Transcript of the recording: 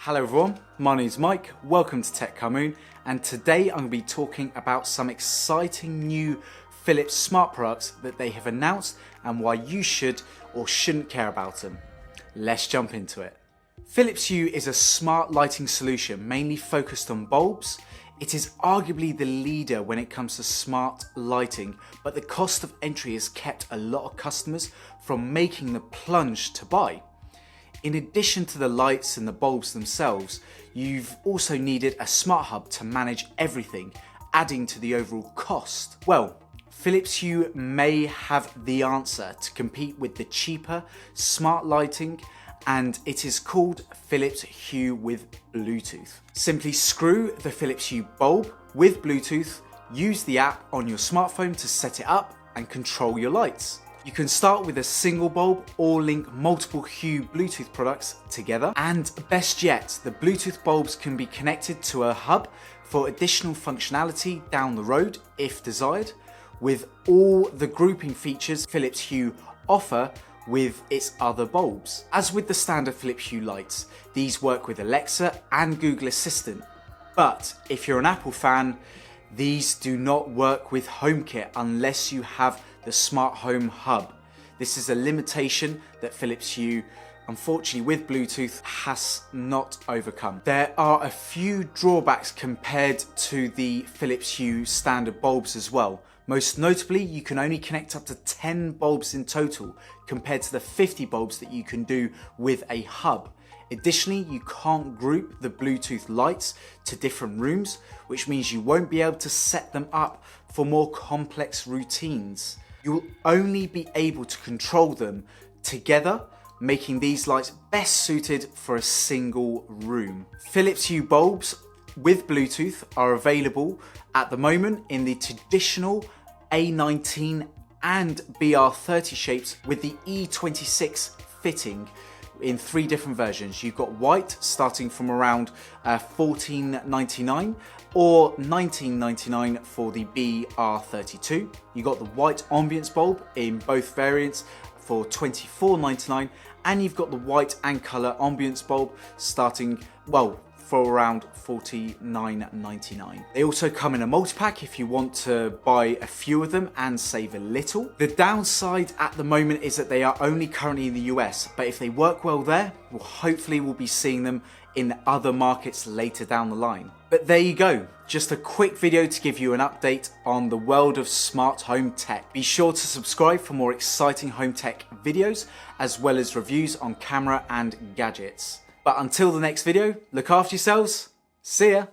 Hello everyone, my name is Mike, welcome to Tech Moon, and today I'm going to be talking about some exciting new Philips smart products that they have announced and why you should or shouldn't care about them. Let's jump into it. Philips Hue is a smart lighting solution mainly focused on bulbs. It is arguably the leader when it comes to smart lighting, but the cost of entry has kept a lot of customers from making the plunge to buy. In addition to the lights and the bulbs themselves, you've also needed a smart hub to manage everything, adding to the overall cost. Well, Philips Hue may have the answer to compete with the cheaper smart lighting, and it is called Philips Hue with Bluetooth. Simply screw the Philips Hue bulb with Bluetooth, use the app on your smartphone to set it up and control your lights. You can start with a single bulb or link multiple Hue Bluetooth products together. And best yet, the Bluetooth bulbs can be connected to a hub for additional functionality down the road if desired, with all the grouping features Philips Hue offer with its other bulbs. As with the standard Philips Hue lights, these work with Alexa and Google Assistant. But if you're an Apple fan, these do not work with HomeKit unless you have the Smart Home Hub. This is a limitation that Philips Hue, unfortunately with Bluetooth, has not overcome. There are a few drawbacks compared to the Philips Hue standard bulbs as well. Most notably, you can only connect up to 10 bulbs in total compared to the 50 bulbs that you can do with a hub. Additionally, you can't group the Bluetooth lights to different rooms, which means you won't be able to set them up for more complex routines. You'll only be able to control them together, making these lights best suited for a single room. Philips Hue bulbs with Bluetooth are available at the moment in the traditional A19 and BR30 shapes with the E26 fitting in 3 different versions. You've got white starting from around $14.99 or $19.99 for the BR32. You got the white ambience bulb in both variants for $24.99, and you've got the white and colour ambience bulb starting, well, for around $49.99. They also come in a multi-pack if you want to buy a few of them and save a little. The downside at the moment is that they are only currently in the US, but if they work well there, hopefully we'll be seeing them in other markets later down the line. But there you go, just a quick video to give you an update on the world of smart home tech. Be sure to subscribe for more exciting home tech videos, as well as reviews on camera and gadgets. But until the next video, look after yourselves. See ya.